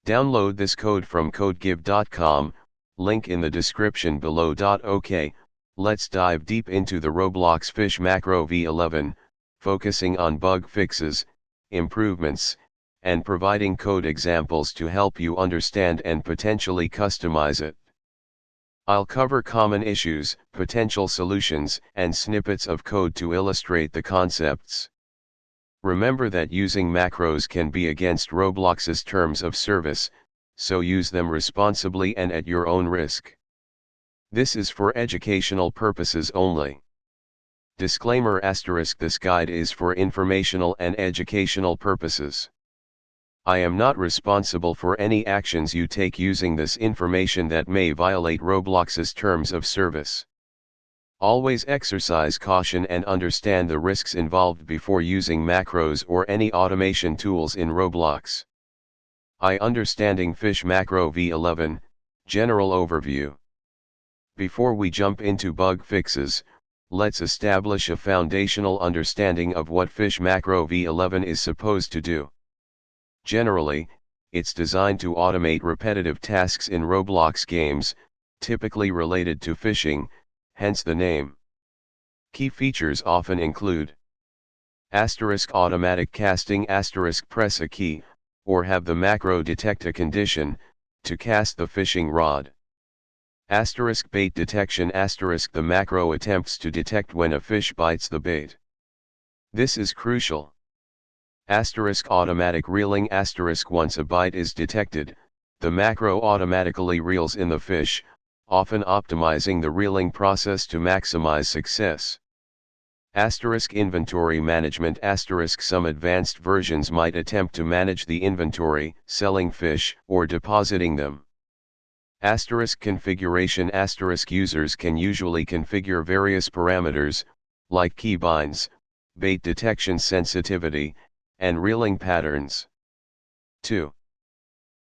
Download this code from codegive.com, link in the description below. OK, let's dive deep into the Roblox Fisch macro v11, focusing on bug fixes, improvements, and providing code examples to help you understand and potentially customize it. I'll cover common issues, potential solutions, and snippets of code to illustrate the concepts. Remember that using macros can be against Roblox's terms of service, so use them responsibly and at your own risk. This is for educational purposes only. Disclaimer *: this guide is for informational and educational purposes. I am not responsible for any actions you take using this information that may violate Roblox's terms of service. Always exercise caution and understand the risks involved before using macros or any automation tools in Roblox. Understanding Fisch macro v11, general overview. Before we jump into bug fixes, let's establish a foundational understanding of what Fisch macro v11 is supposed to do. Generally, it's designed to automate repetitive tasks in Roblox games, typically related to fishing, hence the name. Key features often include automatic casting, press a key, or have the macro detect a condition, to cast the fishing rod. Bait detection, the macro attempts to detect when a fish bites the bait. This is crucial. Automatic reeling, once a bite is detected, the macro automatically reels in the fish, often optimizing the reeling process to maximize success. Inventory management, some advanced versions might attempt to manage the inventory, selling fish, or depositing them. Configuration, users can usually configure various parameters, like keybinds, bait detection sensitivity, and reeling patterns. 2.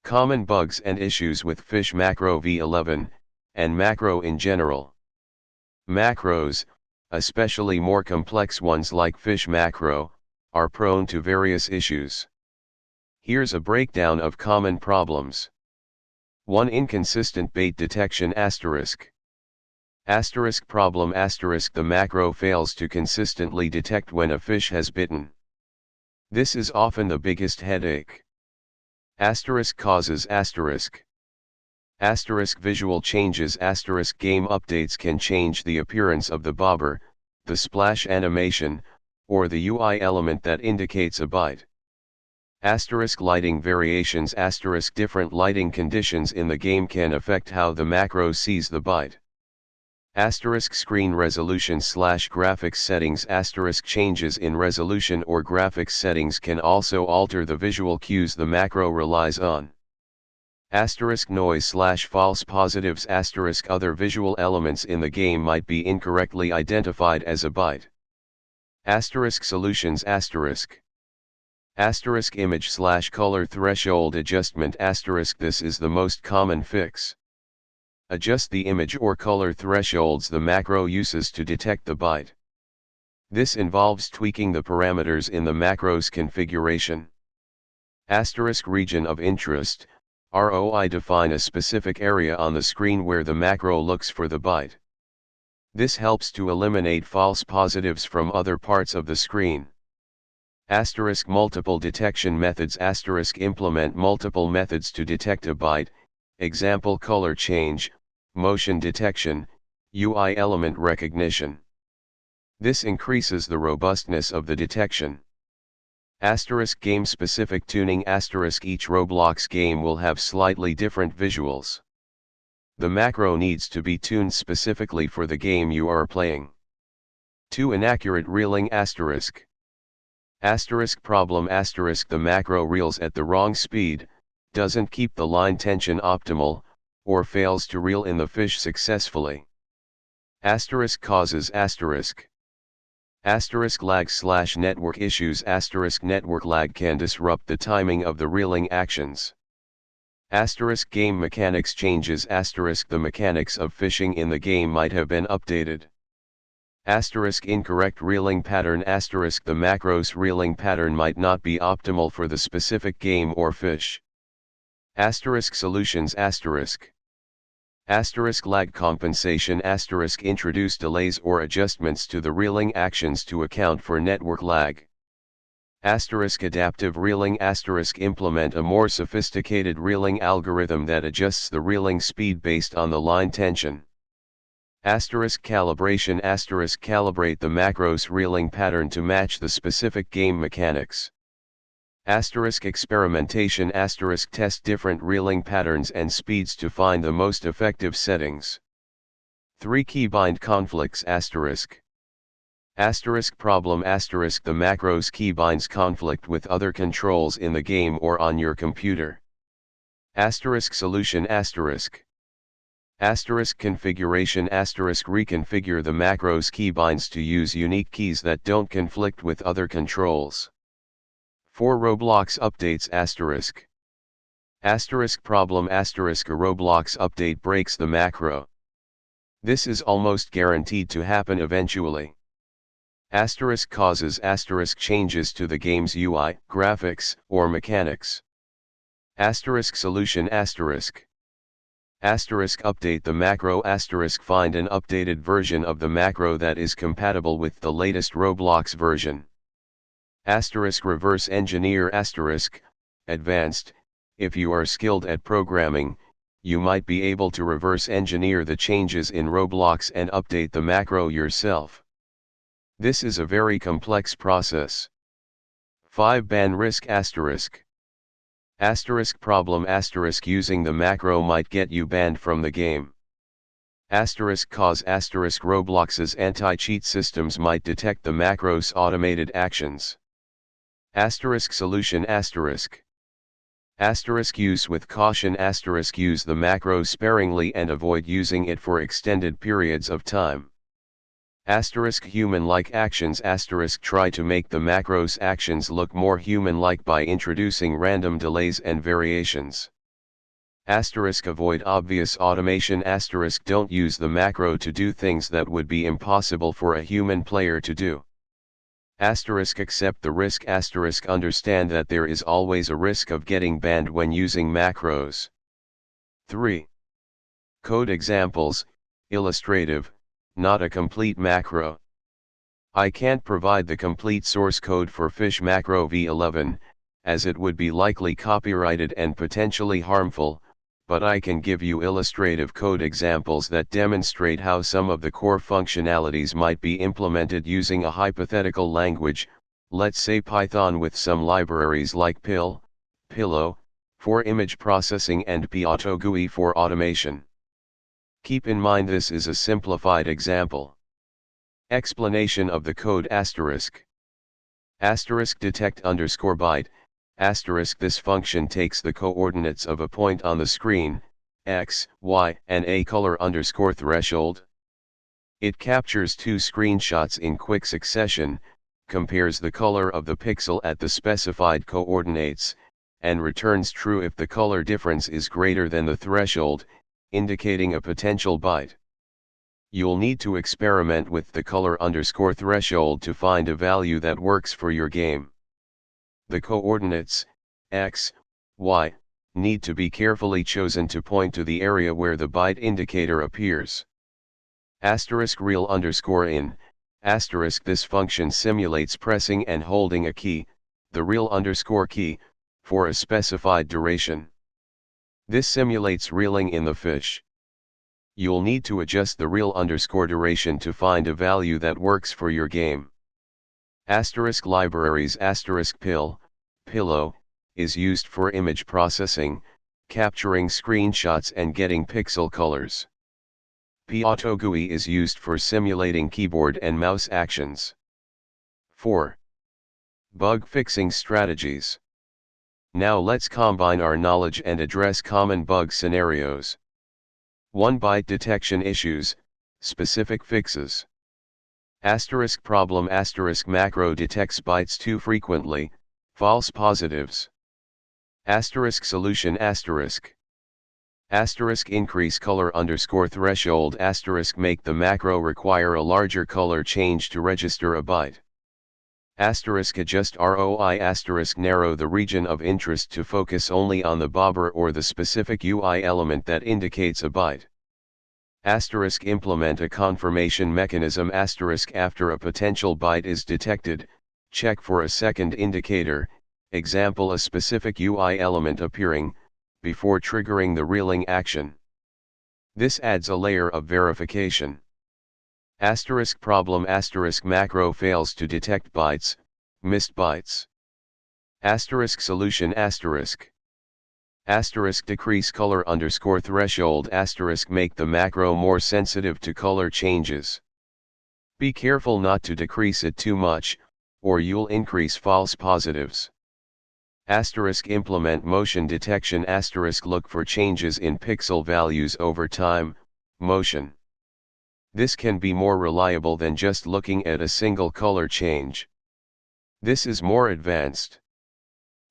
Common bugs and issues with Fisch macro v11, and macro in general. Macros, especially more complex ones like Fisch macro, are prone to various issues. Here's a breakdown of common problems. 1. Inconsistent bait detection, problem, the macro fails to consistently detect when a fish has bitten. This is often the biggest headache. Causes, visual changes, game updates can change the appearance of the bobber, the splash animation, or the UI element that indicates a bite. Lighting variations, different lighting conditions in the game can affect how the macro sees the bite. Screen resolution / graphics settings, changes in resolution or graphics settings can also alter the visual cues the macro relies on. Noise / false positives, other visual elements in the game might be incorrectly identified as a bite. Solutions, image / color threshold adjustment, this is the most common fix. Adjust the image or color thresholds the macro uses to detect the bite. This involves tweaking the parameters in the macro's configuration. Region of interest, ROI, define a specific area on the screen where the macro looks for the bite. This helps to eliminate false positives from other parts of the screen. Multiple detection methods, implement multiple methods to detect a bite, example color change, motion detection, UI element recognition. This increases the robustness of the detection. Game-specific tuning, each Roblox game will have slightly different visuals. The macro needs to be tuned specifically for the game you are playing. 2. Inaccurate reeling, problem, the macro reels at the wrong speed, doesn't keep the line tension optimal, or fails to reel in the fish successfully. Causes, lag / network issues, network lag can disrupt the timing of the reeling actions. Game mechanics changes, the mechanics of fishing in the game might have been updated. Incorrect reeling pattern, the macro's reeling pattern might not be optimal for the specific game or fish. Asterisk solutions asterisk. Asterisk lag compensation asterisk introduce delays or adjustments to the reeling actions to account for network lag. Asterisk adaptive reeling asterisk implement a more sophisticated reeling algorithm that adjusts the reeling speed based on the line tension. Asterisk calibration asterisk calibrate the macros reeling pattern to match the specific game mechanics. Asterisk experimentation asterisk test different reeling patterns and speeds to find the most effective settings. 3 keybind conflicts asterisk. Asterisk problem asterisk the macros keybinds conflict with other controls in the game or on your computer. Asterisk solution asterisk. Asterisk configuration asterisk reconfigure the macros keybinds to use unique keys that don't conflict with other controls. 4 Roblox updates asterisk. Asterisk problem asterisk a Roblox update breaks the macro. This is almost guaranteed to happen eventually. Asterisk causes asterisk changes to the game's UI, graphics, or mechanics. Asterisk solution asterisk. Asterisk update the macro asterisk find an updated version of the macro that is compatible with the latest Roblox version. Asterisk reverse engineer asterisk, advanced, if you are skilled at programming, you might be able to reverse engineer the changes in Roblox and update the macro yourself. This is a very complex process. 5 ban risk asterisk. Asterisk problem asterisk using the macro might get you banned from the game. Asterisk cause asterisk Roblox's anti-cheat systems might detect the macro's automated actions. Asterisk solution asterisk. Asterisk use with caution asterisk use the macro sparingly and avoid using it for extended periods of time. Asterisk human-like actions asterisk try to make the macro's actions look more human-like by introducing random delays and variations. Asterisk avoid obvious automation asterisk don't use the macro to do things that would be impossible for a human player to do. Asterisk accept the risk asterisk understand that there is always a risk of getting banned when using macros. 3. Code examples, illustrative, not a complete macro. I can't provide the complete source code for Fisch macro v11, as it would be likely copyrighted and potentially harmful, but I can give you illustrative code examples that demonstrate how some of the core functionalities might be implemented using a hypothetical language, let's say Python with some libraries like pillow, for image processing and p-auto-GUI for automation. Keep in mind this is a simplified example. Explanation of the code asterisk. Asterisk detect underscore byte. Asterisk this function takes the coordinates of a point on the screen, x, y, and a color underscore threshold. It captures 2 screenshots in quick succession, compares the color of the pixel at the specified coordinates, and returns true if the color difference is greater than the threshold, indicating a potential byte. You'll need to experiment with the color underscore threshold to find a value that works for your game. The coordinates, x, y, need to be carefully chosen to point to the area where the byte indicator appears. Asterisk real underscore in, asterisk this function simulates pressing and holding a key, the real underscore key, for a specified duration. This simulates reeling in the Fisch. You'll need to adjust the real underscore duration to find a value that works for your game. Asterisk libraries asterisk pillow, is used for image processing, capturing screenshots and getting pixel colors. p-auto-GUI is used for simulating keyboard and mouse actions. 4. Bug fixing strategies. Now let's combine our knowledge and address common bug scenarios. 1 byte detection issues, specific fixes. Asterisk problem asterisk macro detects bytes too frequently, false positives. Asterisk solution asterisk. Asterisk increase color underscore threshold asterisk make the macro require a larger color change to register a byte. Adjust ROI narrow the region of interest to focus only on the bobber or the specific UI element that indicates a byte. Implement a confirmation mechanism after a potential byte is detected, check for a second indicator, example a specific UI element appearing, before triggering the reeling action. This adds a layer of verification. Problem macro fails to detect bytes, missed bytes. Solution decrease color threshold make the macro more sensitive to color changes. Be careful not to decrease it too much, or you'll increase false positives. Implement motion detection look for changes in pixel values over time, motion. This can be more reliable than just looking at a single color change. This is more advanced.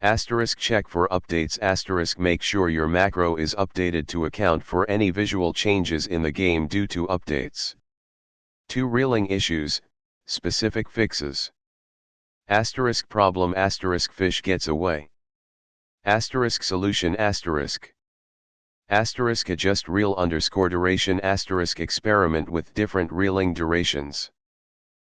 Check for updates make sure your macro is updated to account for any visual changes in the game due to updates. 2 reeling issues, specific fixes. Problem Fisch gets away. Solution adjust reel duration experiment with different reeling durations.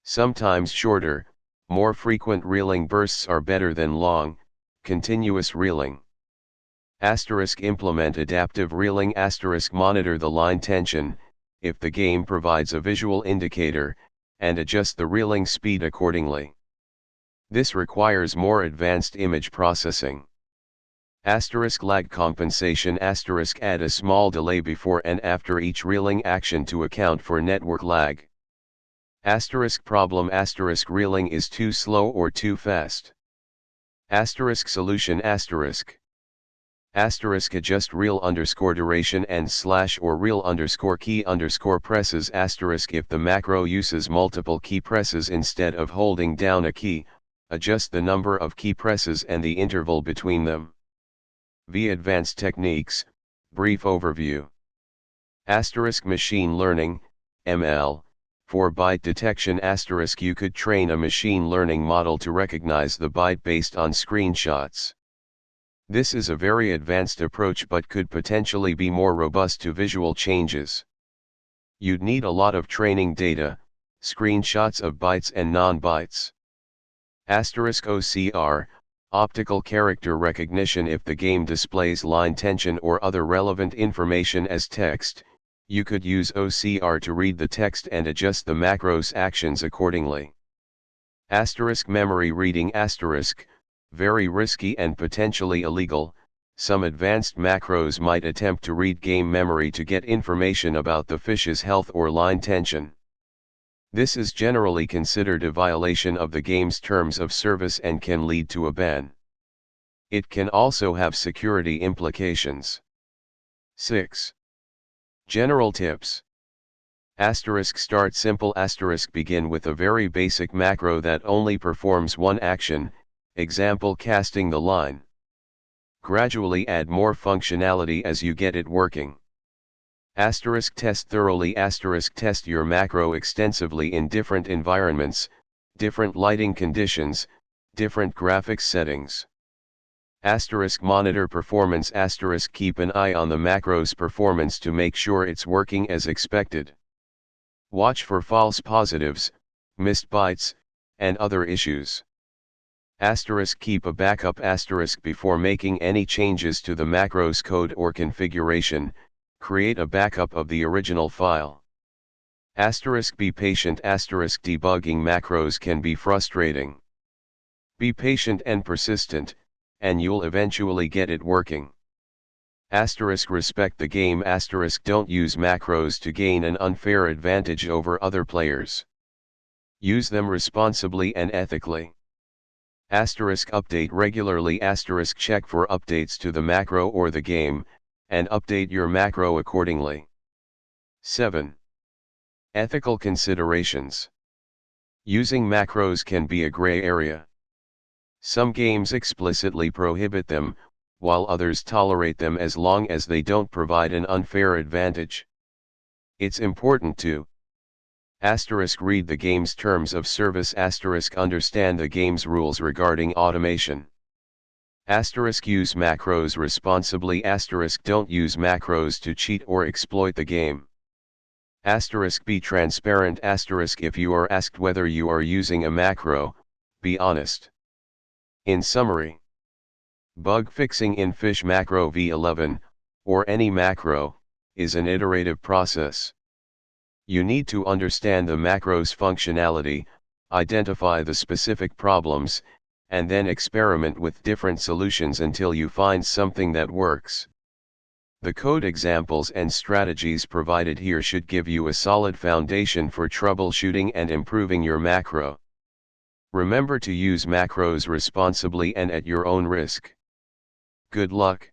Sometimes shorter, more frequent reeling bursts are better than long, continuous reeling. Implement adaptive reeling monitor the line tension, if the game provides a visual indicator, and adjust the reeling speed accordingly. This requires more advanced image processing. Lag compensation add a small delay before and after each reeling action to account for network lag. Problem reeling is too slow or too fast. Solution adjust reel duration and / or reel key presses if the macro uses multiple key presses instead of holding down a key, adjust the number of key presses and the interval between them. Advanced techniques, brief overview. Machine learning, ML, for byte detection you could train a machine learning model to recognize the byte based on screenshots. This is a very advanced approach but could potentially be more robust to visual changes. You'd need a lot of training data, screenshots of bytes and non-bytes. OCR, optical character recognition. If the game displays line tension or other relevant information as text, you could use OCR to read the text and adjust the macro's actions accordingly. Memory reading very risky and potentially illegal. Some advanced macros might attempt to read game memory to get information about the fish's health or line tension. This is generally considered a violation of the game's terms of service and can lead to a ban. It can also have security implications. 6. General tips. Start simple. Begin with a very basic macro that only performs one action, example casting the line. Gradually add more functionality as you get it working. Test thoroughly. Test your macro extensively in different environments, different lighting conditions, different graphics settings. Monitor performance. Keep an eye on the macro's performance to make sure it's working as expected. Watch for false positives, missed bytes, and other issues. Keep a backup. Before making any changes to the macro's code or configuration, create a backup of the original file. Be patient. Debugging macros can be frustrating. Be patient and persistent, and you'll eventually get it working. Respect the game. Don't use macros to gain an unfair advantage over other players. Use them responsibly and ethically. Update regularly. Check for updates to the macro or the game, and update your macro accordingly. 7. Ethical considerations. Using macros can be a gray area. Some games explicitly prohibit them, while others tolerate them as long as they don't provide an unfair advantage. It's important to Read the game's terms of service. Understand the game's rules regarding automation. Use macros responsibly. Don't use macros to cheat or exploit the game. Be transparent. If you are asked whether you are using a macro, be honest. In summary, bug fixing in Fisch macro v11, or any macro, is an iterative process. You need to understand the macro's functionality, identify the specific problems, and then experiment with different solutions until you find something that works. The code examples and strategies provided here should give you a solid foundation for troubleshooting and improving your macro. Remember to use macros responsibly and at your own risk. Good luck.